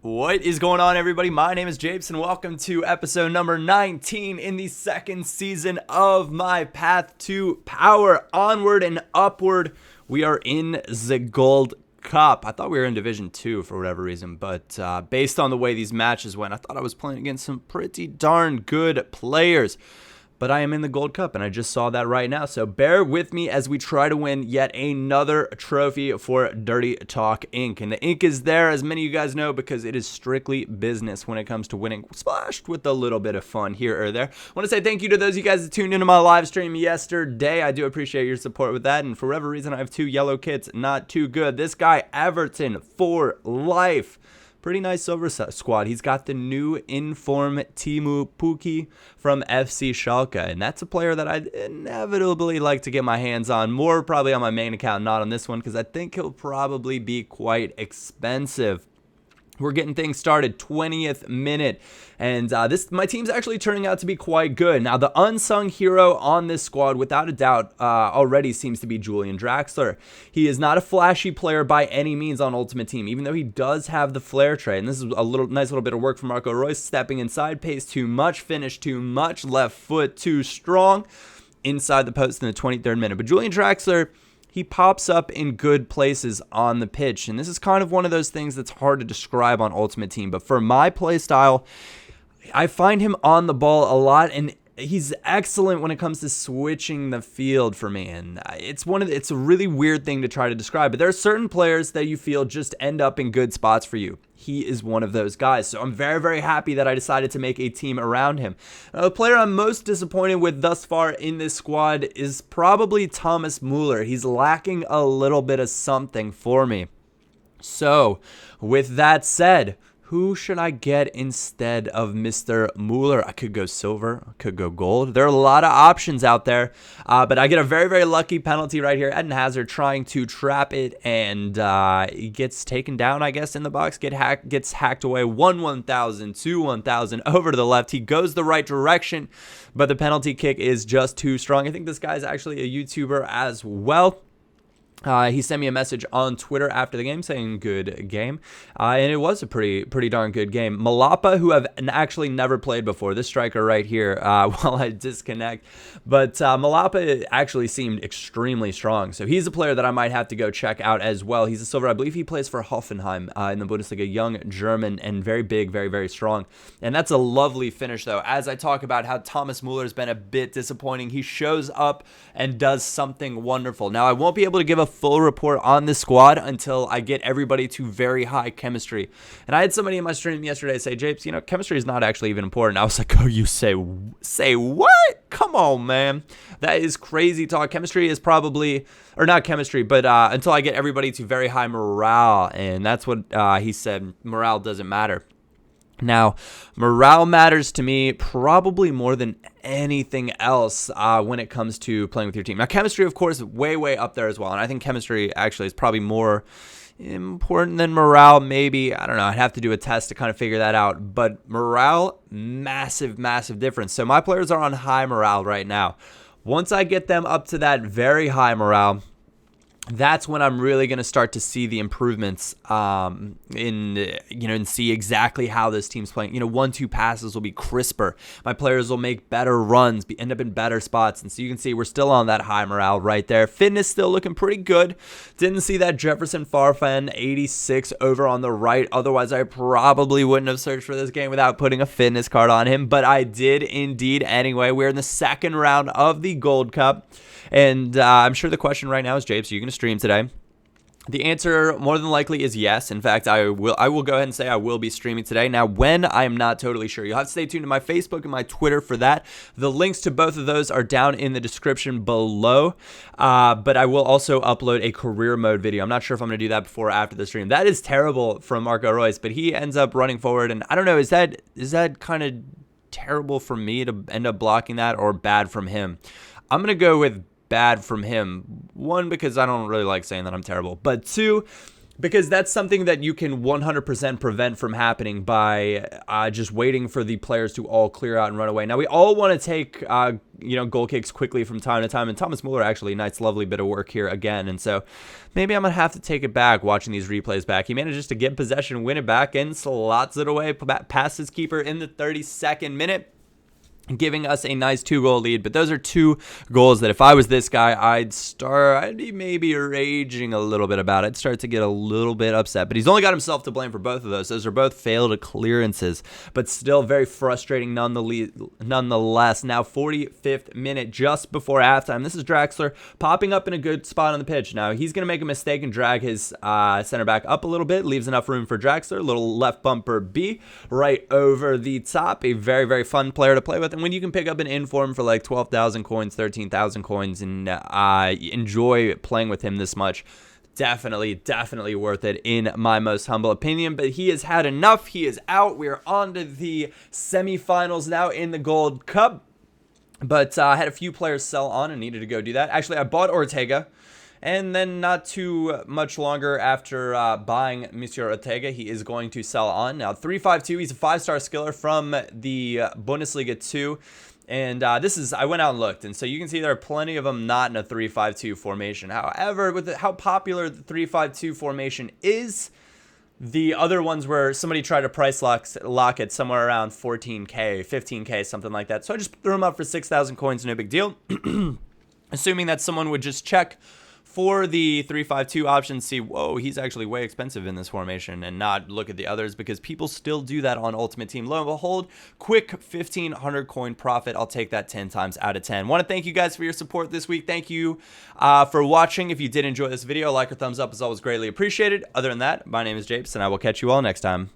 What is going on, everybody? My name is Japes, and welcome to episode number 19 in the second season of my Path to Power. Onward and upward, we are in the Gold Cup. I thought we were in Division 2 for whatever reason, but based on the way these matches went, I thought I was playing against some pretty darn good players. But I am in the Gold Cup, and I just saw that right now. So bear with me as we try to win yet another trophy for Dirty Talk Inc. And the ink is there, as many of you guys know, because it is strictly business when it comes to winning, splashed with a little bit of fun here or there. I want to say thank you to those of you guys that tuned into my live stream yesterday. I do appreciate your support with that. And for whatever reason, I have two yellow kits. Not too good. This guy, Everton, for life. Pretty nice silver squad. He's got the new in-form Timu Puki from FC Schalke, and that's a player that I'd inevitably like to get my hands on, more probably on my main account, not on this one, because I think he'll probably be quite expensive. We're getting things started, 20th minute, and my team's actually turning out to be quite good. Now, the unsung hero on this squad, without a doubt, already seems to be Julian Draxler. He is not a flashy player by any means on Ultimate Team, even though he does have the flair trait. And this is a nice little bit of work from Marco Reus, stepping inside, pace too much, finish too much, left foot too strong, inside the post in the 23rd minute. But Julian Draxler, he pops up in good places on the pitch, and this is kind of one of those things that's hard to describe on Ultimate Team. But for my play style, I find him on the ball a lot, and he's excellent when it comes to switching the field for me. And it's a really weird thing to try to describe, but there are certain players that you feel just end up in good spots for you. He is one of those guys. So I'm very, very happy that I decided to make a team around him. The player I'm most disappointed with thus far in this squad is probably Thomas Muller. He's lacking a little bit of something for me. So with that said, who should I get instead of Mr. Muller? I could go silver. I could go gold. There are a lot of options out there, but I get a very, very lucky penalty right here. Eden Hazard trying to trap it, and he gets taken down, I guess, in the box. Gets hacked away. 1,000, 2,000, over to the left. He goes the right direction, but the penalty kick is just too strong. I think this guy is actually a YouTuber as well. He sent me a message on Twitter after the game saying good game, and it was a pretty darn good game. Malapa, who I've actually never played before, this striker right here, while I disconnect, but Malapa actually seemed extremely strong, so he's a player that I might have to go check out as well. He's a silver. I believe he plays for Hoffenheim in the Bundesliga, young German and very big, very, very strong, and that's a lovely finish, though. As I talk about how Thomas Muller has been a bit disappointing, he shows up and does something wonderful. Now, I won't be able to give a full report on this squad until I get everybody to very high chemistry. And I had somebody in my stream yesterday say, Japes, chemistry is not actually even important. I was like, oh, you say what? Come on, man. That is crazy talk. Chemistry is probably, or not chemistry, but until I get everybody to very high morale. And that's what he said. Morale doesn't matter. Now, morale matters to me probably more than anything else when it comes to playing with your team. Now, chemistry, of course, way, way up there as well. And I think chemistry actually is probably more important than morale, maybe. I don't know. I'd have to do a test to kind of figure that out. But morale, massive, massive difference. So my players are on high morale right now. Once I get them up to that very high morale, that's when I'm really going to start to see the improvements and see exactly how this team's playing. 1-2 passes will be crisper. My players will make better runs, end up in better spots. And so you can see we're still on that high morale right there. Fitness still looking pretty good. Didn't see that Jefferson Farfan 86 over on the right. Otherwise, I probably wouldn't have searched for this game without putting a fitness card on him. But I did indeed anyway. We're in the second round of the Gold Cup. And I'm sure the question right now is, Japes, are you going to stream today? The answer more than likely is yes. In fact, I will go ahead and say I will be streaming today. Now, when, I am not totally sure. You'll have to stay tuned to my Facebook and my Twitter for that. The links to both of those are down in the description below. But I will also upload a career mode video. I'm not sure if I'm going to do that before or after the stream. That is terrible from Marco Reus, but he ends up running forward. And I don't know, is that kind of terrible for me to end up blocking that, or bad from him? I'm going to go with bad from him. One, because I don't really like saying that I'm terrible. But two, because that's something that you can 100% prevent from happening by just waiting for the players to all clear out and run away. Now, we all want to take, goal kicks quickly from time to time, and Thomas Muller actually, nice, lovely bit of work here again, and so maybe I'm going to have to take it back watching these replays back. He manages to get possession, win it back, and slots it away past his keeper in the 32nd minute, giving us a nice 2-goal lead. But those are 2 goals that if I was this guy, I'd be maybe raging a little bit about it. I'd start to get a little bit upset. But he's only got himself to blame for both of those. Those are both failed clearances, but still very frustrating nonetheless. Now 45th minute, just before halftime. This is Draxler popping up in a good spot on the pitch. Now he's going to make a mistake and drag his center back up a little bit. Leaves enough room for Draxler. Little left bumper B right over the top. A very, very fun player to play with. And when you can pick up an inform for like 12,000 coins, 13,000 coins, and enjoy playing with him this much, definitely worth it in my most humble opinion. But he has had enough. He is out. We are on to the semifinals now in the Gold Cup. But I had a few players sell on and needed to go do that. Actually, I bought Ortega. And then not too much longer after buying Monsieur Ortega, he is going to sell on. Now, 3-5-2, he's a 5-star skiller from the Bundesliga 2. And I went out and looked. And so you can see there are plenty of them not in a 3-5-2 formation. However, with how popular the 3-5-2 formation is, the other ones where somebody tried to price lock it somewhere around 14K, 15K, something like that. So I just threw them up for 6,000 coins, no big deal. Assuming that someone would just check for the 3-5-2 option, see, whoa, he's actually way expensive in this formation, and not look at the others, because people still do that on Ultimate Team. Lo and behold, quick 1,500 coin profit. I'll take that 10 times out of 10. Want to thank you guys for your support this week. Thank you for watching. If you did enjoy this video, a like or thumbs up is always greatly appreciated. Other than that, my name is Japes, and I will catch you all next time.